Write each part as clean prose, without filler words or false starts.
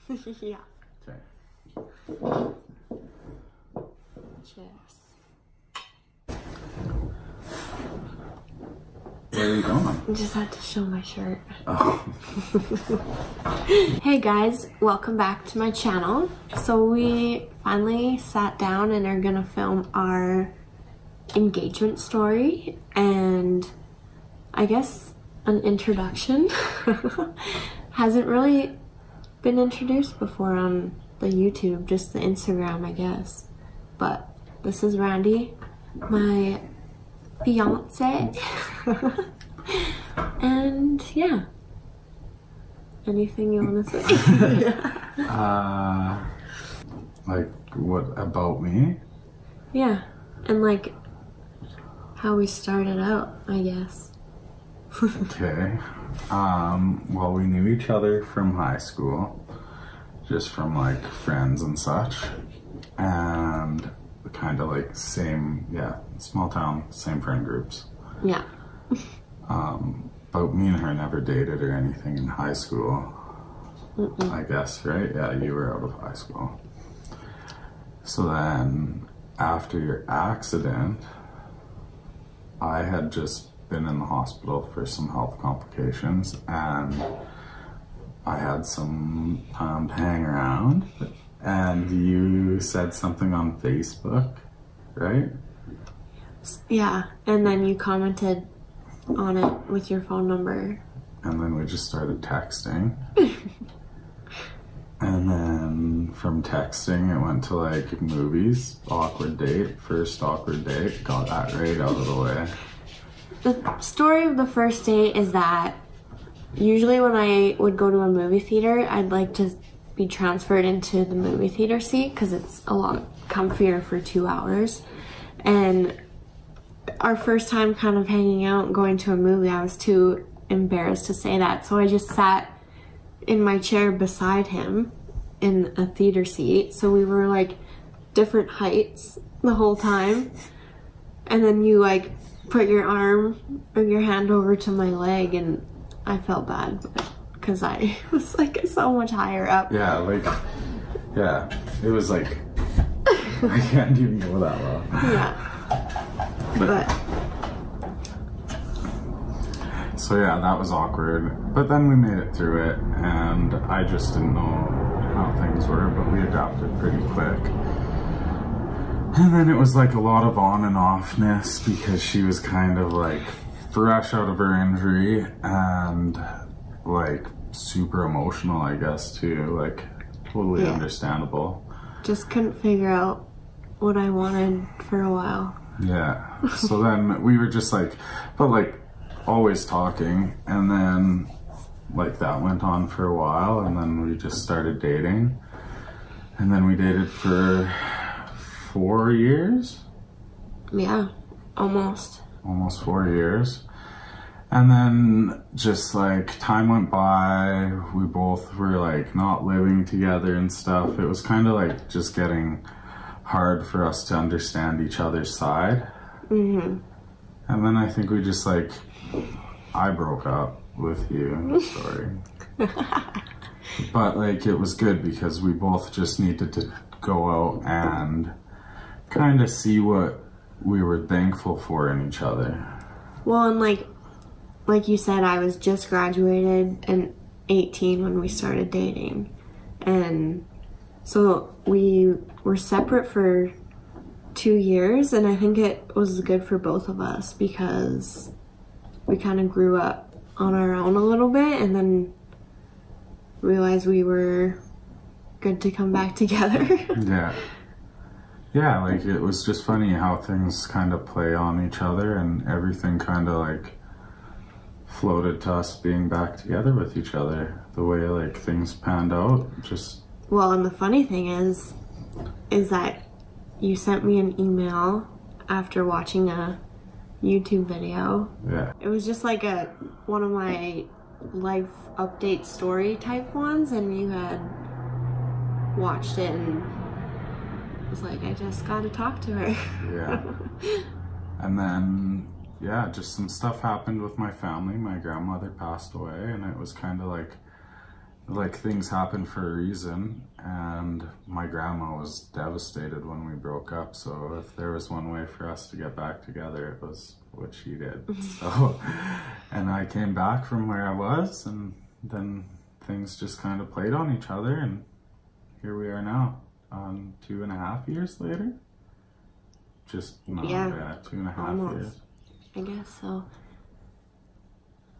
Yeah. Okay. Cheers. Where are you going? I just had to show my shirt. Oh. Hey guys, welcome back to my channel. So we finally sat down and are gonna film our engagement story and I guess an introduction. Hasn't really been introduced before on the YouTube, just the Instagram I guess. But this is Randy, my fiance. And yeah, anything you want to say? Like what about me? Yeah, and like how we started out, I guess. Okay. Well, we knew each other from high school, just from like friends and such, and kind of like same, yeah, small town, same friend groups. Yeah. But me and her never dated or anything in high school. I guess, right? Yeah, you were out of high school. So then, after your accident, I had just been in the hospital for some health complications, and I had some time to hang around, and you said something on Facebook, right? Yeah, and then you commented on it with your phone number. And then we just started texting. And then from texting, it went to like movies, awkward date, first awkward date, got that right out of the way. The story of the first date is that usually when I would go to a movie theater, I'd like to be transferred into the movie theater seat because it's a lot comfier for 2 hours. And our first time kind of hanging out and going to a movie, I was too embarrassed to say that. So I just sat in my chair beside him in a theater seat. So we were like different heights the whole time. And then you like put your arm or your hand over to my leg and I felt bad because I was like so much higher up. Yeah, like, yeah, it was like, I can't even go that low. Yeah. But so yeah, that was awkward, but then we made it through it, and I just didn't know how things were, but we adapted pretty quick. And then it was like a lot of on and offness because she was kind of like fresh out of her injury and like super emotional, I guess, too, like totally understandable. Just couldn't figure out what I wanted for a while. Yeah, so then we were just like, but like always talking, and then like that went on for a while, and then we just started dating, and then we dated for 4 years. Yeah, almost 4 years. And then just like time went by, we both were like not living together and stuff. It was kind of like just getting hard for us to understand each other's side. And then I think we just like, I broke up with you, sorry. But like it was good because we both just needed to go out and kind of see what we were thankful for in each other. Well, and like you said, I was just graduated and 18 when we started dating. And so we were separate for 2 years, and I think it was good for both of us because we kind of grew up on our own a little bit and then realized we were good to come back together. Yeah, like it was just funny how things kind of play on each other and everything kind of like floated to us being back together with each other. The way like things panned out, just... Well, and the funny thing is that you sent me an email after watching a YouTube video. Yeah. It was just like one of my life update story type ones, and you had watched it and was like, I just gotta talk to her. Yeah. And then, yeah, just some stuff happened with my family. My grandmother passed away, and it was kind of like like things happen for a reason, and my grandma was devastated when we broke up. So if there was one way for us to get back together, it was what she did. So, and I came back from where I was, and then things just kind of played on each other, and here we are now, 2.5 years later. Just no, yeah, 2.5 almost. years. I guess so.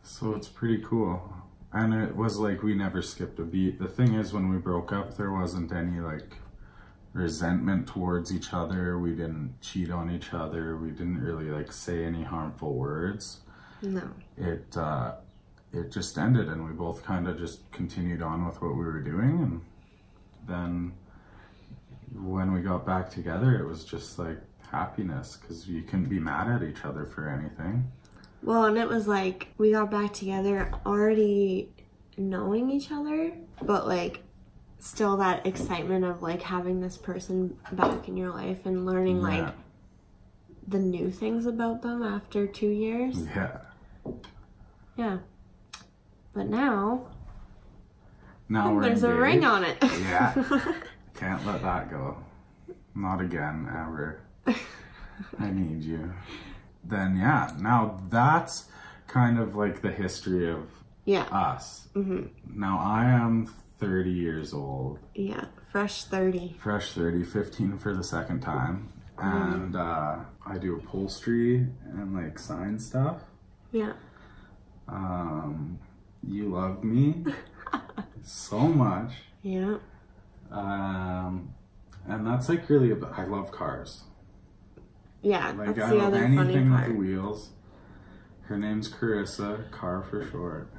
So it's pretty cool. And it was like we never skipped a beat. The thing is, when we broke up, there wasn't any like resentment towards each other. We didn't cheat on each other. We didn't really like say any harmful words. No. It just ended, and we both kind of just continued on with what we were doing. And then when we got back together, it was just like happiness, because you couldn't be mad at each other for anything. Well, and it was like we got back together already knowing each other, but like still that excitement of like having this person back in your life and learning like the new things about them after 2 years. Yeah. But now there's a ring on it. Yeah. Can't let that go. Not again, ever. I need you. Then yeah, now that's kind of like the history of us. Now I am 30 years old. Yeah, fresh 30. Fresh 30, 15 for the second time. And I do upholstery and like sign stuff. Yeah. You love me so much. Yeah. And that's like really about, I love cars. Yeah, like that's I the love other anything funny with part. the wheels. Her name's Carissa, car for short.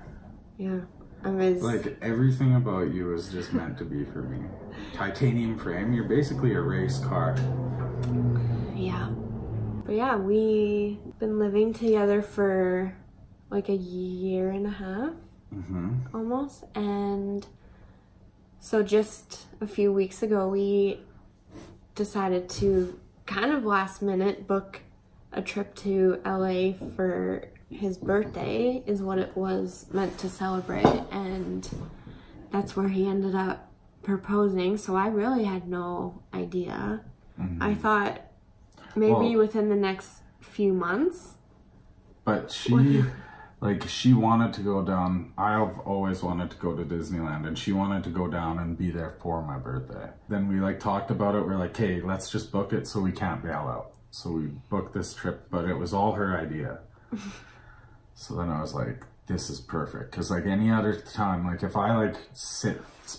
Yeah, I was like everything about you is just meant to be for me. Titanium frame, you're basically a race car. Yeah, but yeah, we've been living together for like 1.5 years, almost, and so just a few weeks ago we decided to kind of last minute book a trip to LA for his birthday, is what it was meant to celebrate, and that's where he ended up proposing. So I really had no idea. I thought maybe within the next few months. But she she wanted to go down. I've always wanted to go to Disneyland, and she wanted to go down and be there for my birthday. Then we like talked about it. We're like, hey, let's just book it so we can't bail out. So we booked this trip, but it was all her idea. So then I was like, this is perfect. Cause like any other time, like if I like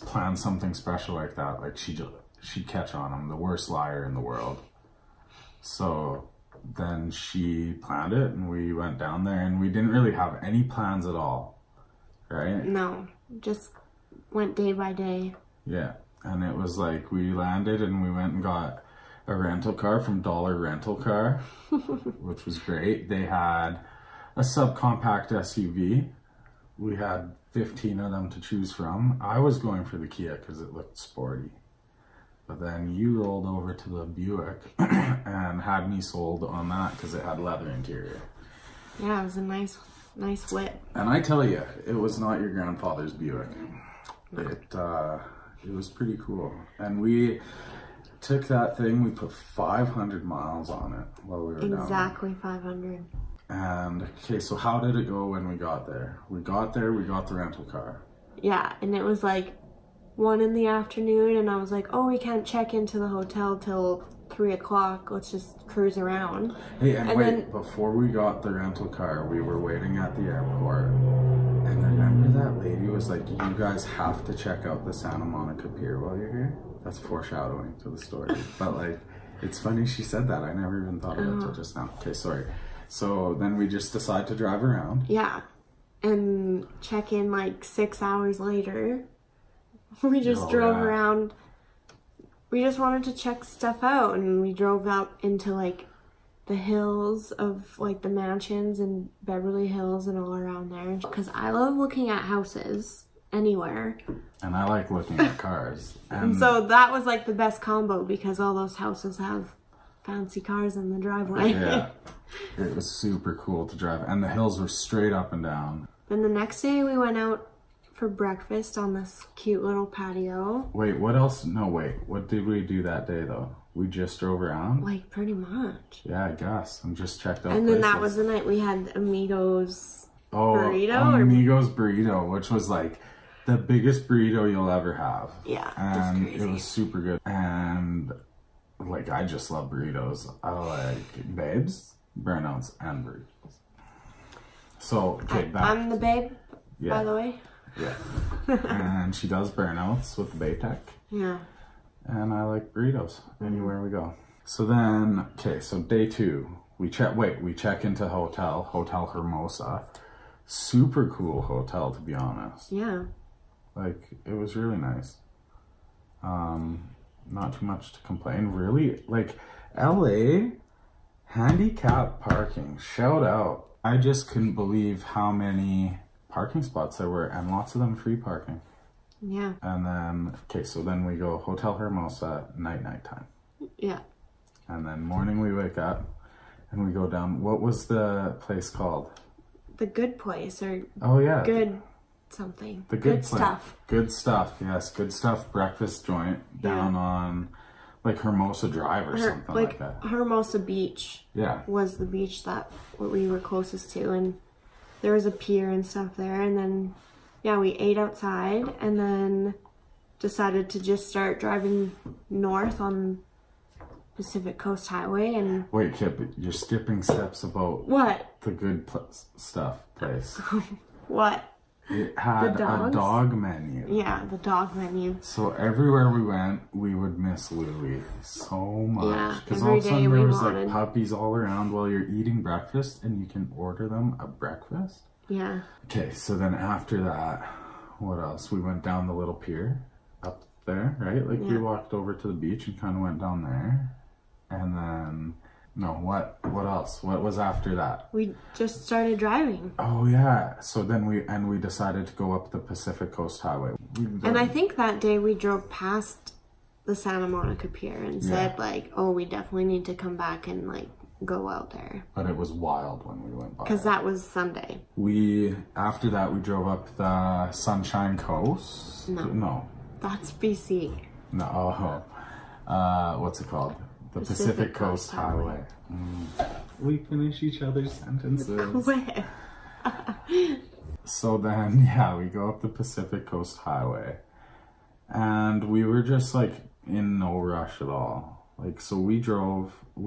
plan something special like that, like she'd catch on. I'm the worst liar in the world. So then she planned it, and we went down there, and we didn't really have any plans at all, right? No, just went day by day. Yeah, and it was like we landed and we went and got a rental car from Dollar Rental Car, which was great. They had a subcompact SUV. We had 15 of them to choose from. I was going for the Kia because it looked sporty. But then you rolled over to the Buick and had me sold on that because it had leather interior. Yeah, it was a nice whip. And I tell you, it was not your grandfather's Buick. No. It was pretty cool. And we took that thing, we put 500 miles on it while we were down there. Exactly 500. And okay, so how did it go when we got there? We got there, we got the rental car. Yeah, and it was like 1 in the afternoon, and I was like, oh, we can't check into the hotel till 3 o'clock. Let's just cruise around. Hey, and wait, then, before we got the rental car, we were waiting at the airport. And remember that lady was like, you guys have to check out the Santa Monica Pier while you're here? That's foreshadowing to the story. But like, it's funny she said that. I never even thought of it until just now. Okay, sorry. So then we just decide to drive around. Yeah. And check in like 6 hours later. We just drove around. We just wanted to check stuff out, and we drove out into like the hills of like the mansions in Beverly Hills and all around there, because I love looking at houses anywhere. And I like looking at cars. And so that was like the best combo, because all those houses have fancy cars in the driveway. Yeah. It was super cool to drive, and the hills were straight up and down. Then the next day we went out for breakfast on this cute little patio. Wait, what else? No, wait. What did we do that day, though? We just drove around? Like, pretty much. Yeah, I guess. And just checked out And then places. that was the night we had Amigos burrito. Amigos burrito, which was like the biggest burrito you'll ever have. Yeah, and it was super good. And like, I just love burritos. I like babes, burnouts, and burritos. So, okay, I'm the babe, by the way. Yeah. And she does burnouts with the Bay Tech. Yeah. And I like burritos anywhere we go. So then, okay, so day 2, we check into Hotel Hermosa. Super cool hotel, to be honest. Yeah. Like, it was really nice. Not too much to complain. Really, like, LA, handicap parking, shout out. I just couldn't believe how many parking spots there were, and lots of them free parking. Yeah. And then, okay, so then we go Hotel Hermosa, night time. Yeah. And then morning we wake up and we go down, what was the place called? The Good Place, or oh yeah, Good something. The Good Stuff. Good Stuff, yes, Good Stuff breakfast joint down on like Hermosa Drive or something like that. Hermosa Beach. Yeah. Was the beach that we were closest to, and there was a pier and stuff there, and then yeah, we ate outside and then decided to just start driving north on Pacific Coast Highway. And wait, Kip, you're skipping steps about what? The Good Stuff place. What? It had a dog menu. Yeah, the dog menu. So everywhere we went, we would miss Louie so much. Yeah, because all of a sudden there was like puppies all around while you're eating breakfast, and you can order them a breakfast. Yeah. Okay, so then after that, what else? We went down the little pier up there, right? Like we walked over to the beach and kind of went down there. And then, no, what else? What was after that? We just started driving. Oh yeah. So then we decided to go up the Pacific Coast Highway. And I think that day we drove past the Santa Monica Pier and said like, oh, we definitely need to come back and like go out there. But it was wild when we went by. Because that was Sunday. After that, we drove up the Sunshine Coast. No. That's BC. No. What's it called? The Pacific Coast Highway. We finish each other's sentences. Quit. So then, yeah, we go up the Pacific Coast Highway. And we were just like in no rush at all. Like, so we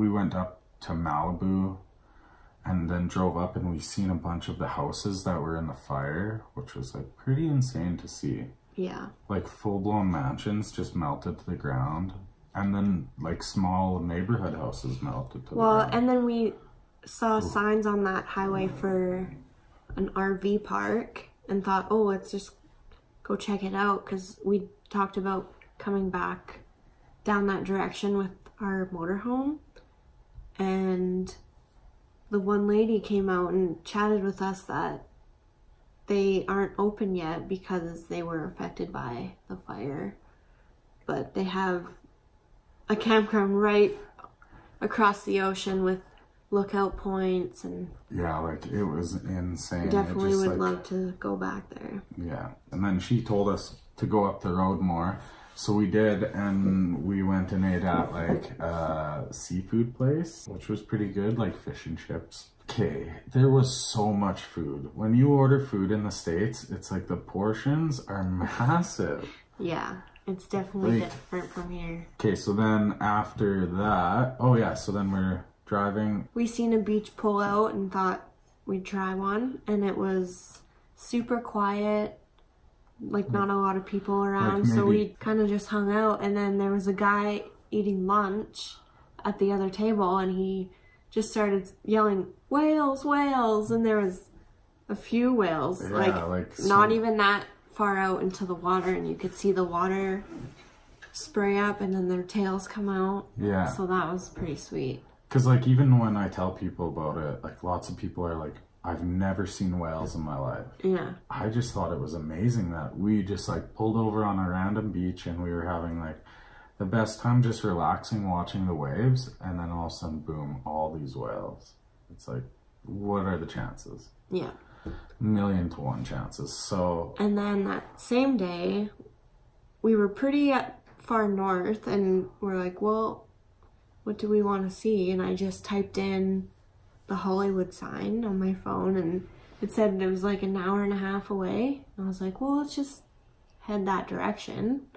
went up to Malibu and then drove up, and we seen a bunch of the houses that were in the fire, which was like pretty insane to see. Yeah. Like full-blown mansions just melted to the ground, and then like small neighborhood houses melted to the ground. Well, and then we saw signs on that highway for an RV park and thought, oh, let's just go check it out, because we talked about coming back down that direction with our motorhome. And the one lady came out and chatted with us that they aren't open yet because they were affected by the fire. But they have a campground right across the ocean with lookout points, and yeah, like it was insane. Definitely would love to go back there. Yeah. And then she told us to go up the road more. So we did, and we went and ate at like a seafood place, which was pretty good, like fish and chips. Okay, there was so much food. When you order food in the States, it's like the portions are massive. Yeah, it's definitely different from here. Okay, so then after that, oh yeah, so then we're driving. We seen a beach pull out and thought we'd try one, and it was super quiet. Like not a lot of people around, so we kind of just hung out, and then there was a guy eating lunch at the other table, and he just started yelling, "Whales, whales!" And there was a few whales, like not even that far out into the water, and you could see the water spray up, and then their tails come out. Yeah. So that was pretty sweet. Because like even when I tell people about it, like lots of people are like, I've never seen whales in my life. Yeah. I just thought it was amazing that we just like pulled over on a random beach, and we were having like the best time just relaxing, watching the waves, and then all of a sudden, boom, all these whales. It's like, what are the chances? Yeah. 1,000,000 to 1 chances. So. And then that same day, we were pretty far north, and we're like, well, what do we want to see? And I just typed in the Hollywood sign on my phone, and it said it was like an hour and a half away. And I was like, well, let's just head that direction.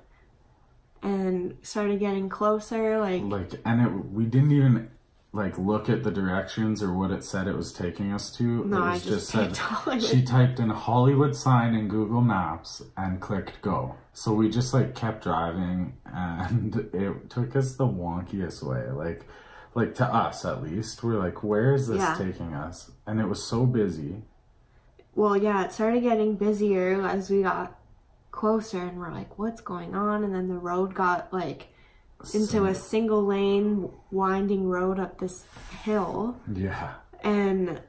And started getting closer, we didn't even like look at the directions or what it said it was taking us to. No, it was I just said Hollywood. She typed in Hollywood sign in Google Maps and clicked go. So we just like kept driving, and it took us the wonkiest way. Like to us at least, we're like, where is this taking us? And it was so busy. Well, yeah, it started getting busier as we got closer, and we're like, what's going on? And then the road got like into a single lane winding road up this hill. Yeah. And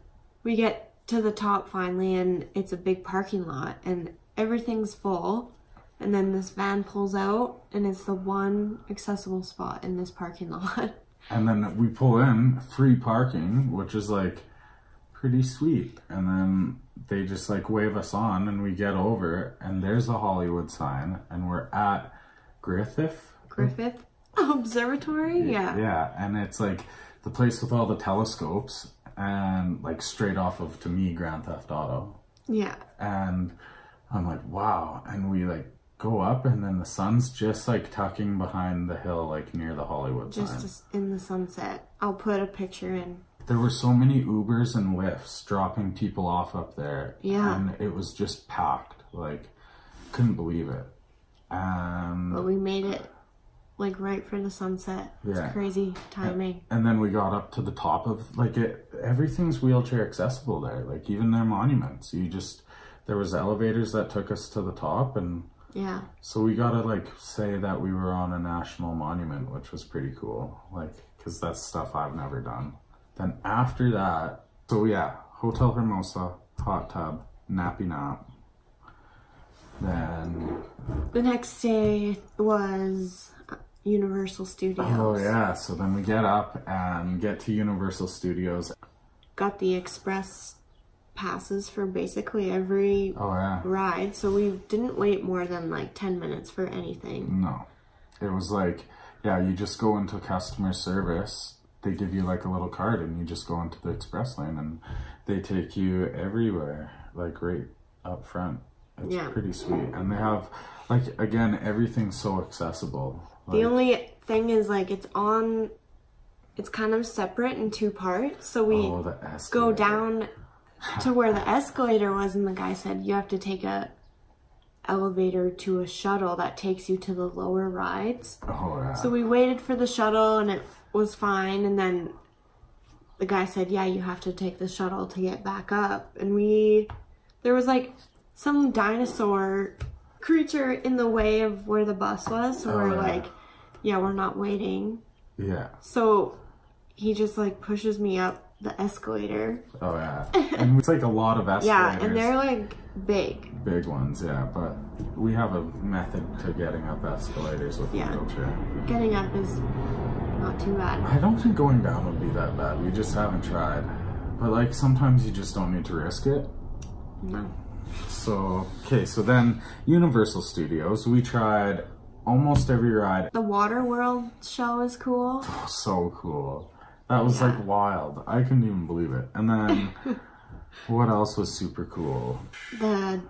we get to the top finally, and it's a big parking lot, and everything's full. And then this van pulls out, and it's the one accessible spot in this parking lot. And then we pull in, free parking, which is like pretty sweet. And then they just like wave us on, and we get over, and there's a Hollywood sign, and we're at Griffith Observatory? Yeah, and it's like the place with all the telescopes, and like straight off of, to me, Grand Theft Auto. Yeah. And I'm like, wow. And we like go up, and then the sun's just like tucking behind the hill, like near the Hollywood sign. Just in the sunset. I'll put a picture in. There were so many Ubers and Lyfts dropping people off up there. Yeah. And it was just packed. Like, couldn't believe it. But we made it like right for the sunset. It's crazy timing. And then we got up to the top of like everything's wheelchair accessible there. Like even their monuments. There was elevators that took us to the top, and yeah. So we gotta like say that we were on a national monument, which was pretty cool. Like, cause that's stuff I've never done. Then after that, so yeah, Hotel Hermosa, hot tub, nappy nap. Then the next day was Universal Studios. Oh yeah, so then we get up and get to Universal Studios. Got the express passes for basically every ride, so we didn't wait more than like 10 minutes for anything. No. It was like, yeah, you just go into customer service, they give you like a little card, and you just go into the express lane, and they take you everywhere, like right up front. It's pretty sweet. And they have, like, again, everything's so accessible. Like, the only thing is, like, it's kind of separate in two parts. So we go down to where the escalator was, and the guy said you have to take a elevator to a shuttle that takes you to the lower rides. Oh, yeah. So we waited for the shuttle, and it was fine. And then the guy said, yeah, you have to take the shuttle to get back up. And there was, like, some dinosaur creature in the way of where the bus was, so we're like, yeah, we're not waiting. Yeah. So he just like pushes me up the escalator. Oh yeah. And it's like a lot of escalators. Yeah, and they're like big. Big ones, yeah, but we have a method to getting up escalators with the wheelchair. Getting up is not too bad. I don't think going down would be that bad. We just haven't tried. But like sometimes you just don't need to risk it. No. So, okay, so then Universal Studios, we tried almost every ride. The Water World show is cool. Oh, so cool. That was like wild. I couldn't even believe it. And then what else was super cool? The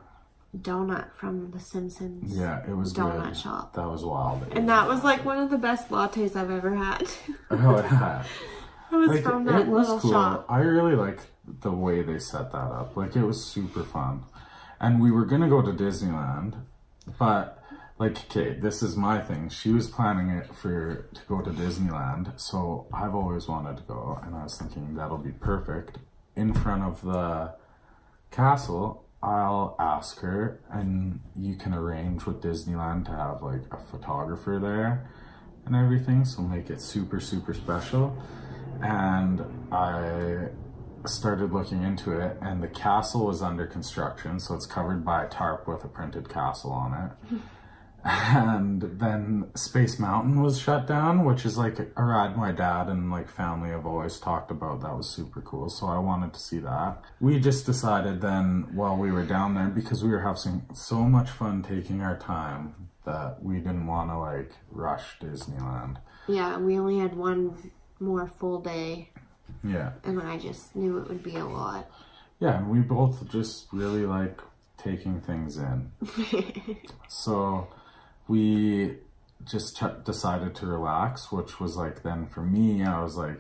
donut from The Simpsons. Yeah, it was donut shop. That was wild. And that was like one of the best lattes I've ever had. Oh yeah. It was like, from that little shop. I really liked the way they set that up. Like, it was super fun. And we were gonna go to Disneyland, but like, okay, this is my thing. She was planning it to go to Disneyland, so I've always wanted to go, and I was thinking that'll be perfect. In front of the castle, I'll ask her, and you can arrange with Disneyland to have like a photographer there and everything, so make it super, super special. And I started looking into it, and the castle was under construction, so it's covered by a tarp with a printed castle on it. And then Space Mountain was shut down, which is like a ride my dad and like family have always talked about. That was super cool. So I wanted to see that. We just decided then while we were down there, because we were having so much fun taking our time, that we didn't want to like rush Disneyland. Yeah, we only had one more full day. Yeah. And I just knew it would be a lot. Yeah, and we both just really like taking things in. So we just decided to relax, which was like, then for me, I was like,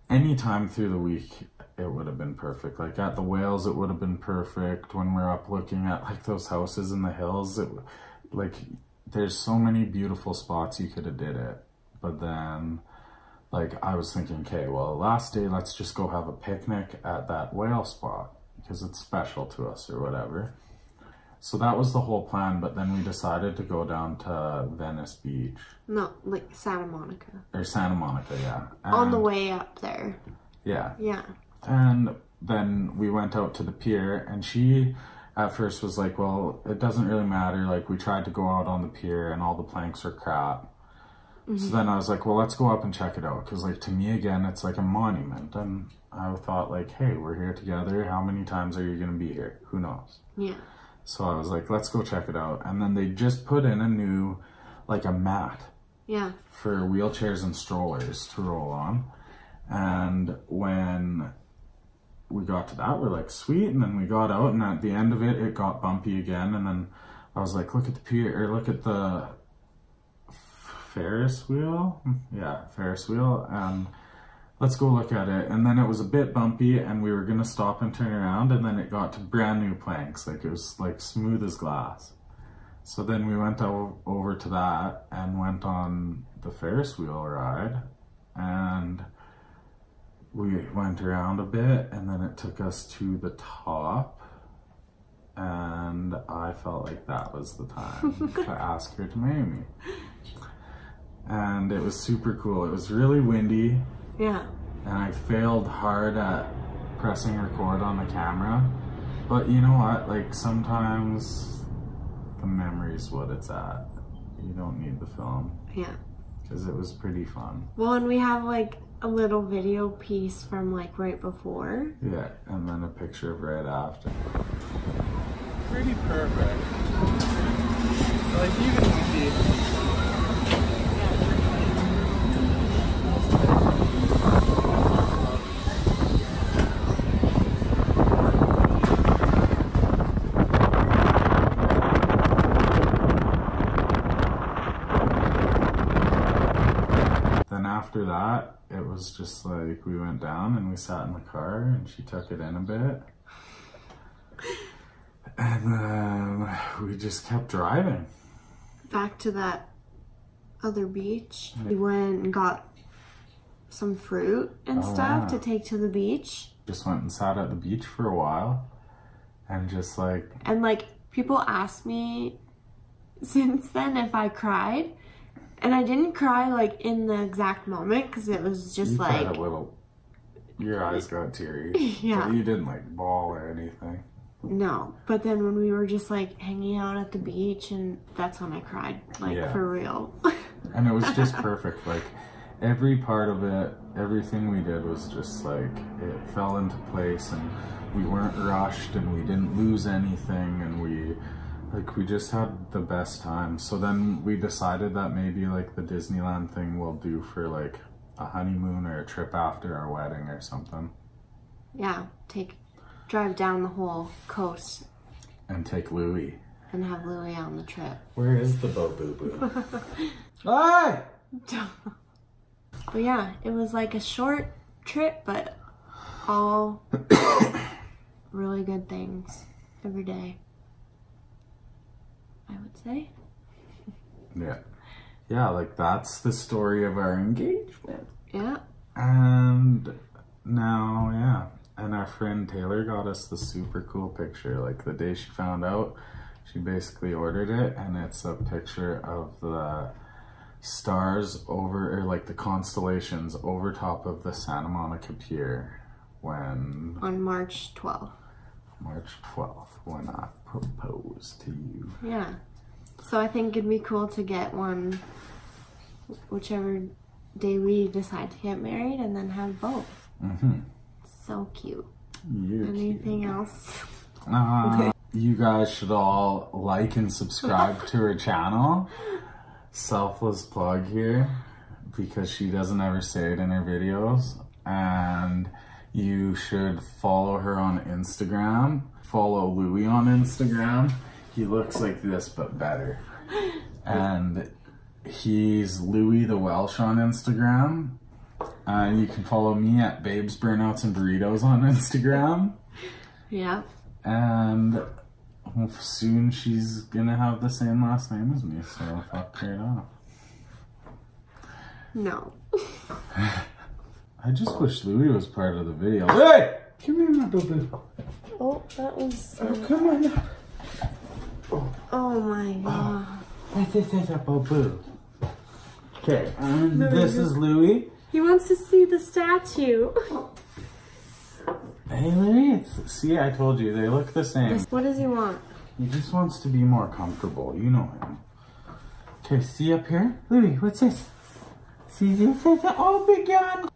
any time through the week, it would have been perfect. Like at the Whales, it would have been perfect. When we're up looking at like those houses in the hills, like there's so many beautiful spots you could have did it. But then like I was thinking, okay, well, last day, let's just go have a picnic at that whale spot because it's special to us or whatever. So that was the whole plan, but then we decided to go down to Venice Beach. No, like Santa Monica. Or Santa Monica, yeah. And on the way up there. Yeah. Yeah. And then we went out to the pier, and she at first was like, well, it doesn't really matter. Like, we tried to go out on the pier, and all the planks were crap. Mm-hmm. So then I was like, well, let's go up and check it out. Because, like, to me, again, it's like a monument. And I thought, like, hey, we're here together. How many times are you going to be here? Who knows? Yeah. So I was like, let's go check it out. And then they just put in a new, like a mat. Yeah. For wheelchairs and strollers to roll on. And when we got to that, we're like, sweet. And then we got out, and at the end of it, it got bumpy again. And then I was like, look at the pier, or look at the Ferris wheel. Yeah, Ferris wheel. And let's go look at it. And then it was a bit bumpy, and we were gonna stop and turn around, and then it got to brand new planks. Like, it was like smooth as glass. So then we went over to that and went on the Ferris wheel ride, and we went around a bit, and then it took us to the top, and I felt like that was the time to ask her to marry me. And it was super cool. It was really windy. Yeah. And I failed hard at pressing record on the camera. But you know what? Like, sometimes the memory's what it's at. You don't need the film. Yeah. Because it was pretty fun. Well, and we have like a little video piece from like right before. Yeah, and then a picture of right after. Pretty perfect. Like, you can see. After that, it was just like we went down and we sat in the car and she took it in a bit. And then we just kept driving. Back to that other beach. We went and got some fruit and stuff to take to the beach. Just went and sat at the beach for a while and just like... And like, people asked me since then if I cried. And I didn't cry like in the exact moment because it was just like... You cried a little. Your eyes got teary. Yeah. But you didn't like bawl or anything. No. But then when we were just like hanging out at the beach, and that's when I cried. Like, for real. And it was just perfect. Like, every part of it, everything we did was just like, it fell into place, and we weren't rushed, and we didn't lose anything, and we just had the best time. So then we decided that maybe like the Disneyland thing we'll do for like a honeymoon or a trip after our wedding or something. Yeah, drive down the whole coast. And take Louie. And have Louie on the trip. Where is the boo-boo? Hi! But yeah, it was like a short trip, but all really good things every day, I would say. Yeah. Yeah, like that's the story of our engagement. Yeah. And now, yeah. And our friend Taylor got us the super cool picture. Like the day she found out, she basically ordered it, and it's a picture of the stars over, or like the constellations over top of the Santa Monica Pier when... On March 12th. March 12th, when I proposed to you. Yeah. So I think it'd be cool to get one whichever day we decide to get married and then have both. So cute. Anything else? You guys should all like and subscribe to her channel. Selfless plug here, because she doesn't ever say it in her videos. And you should follow her on Instagram. Follow Louis on Instagram. He looks like this, but better. And he's Louis the Welsh on Instagram. You can follow me at Babes, Burnouts, and Burritos on Instagram. Yeah. And soon she's gonna have the same last name as me, so fuck her it off. No. I just wish Louis was part of the video. Hey! Come here, my boo-boo. Oh, that was... Oh, come on now. Oh my god. This is a boo-boo. Okay, and this is Louis. He wants to see the statue. Hey, Louis. See, I told you, they look the same. What does he want? He just wants to be more comfortable. You know him. Okay, see up here? Louis, what's this? See this? Oh, big yawn.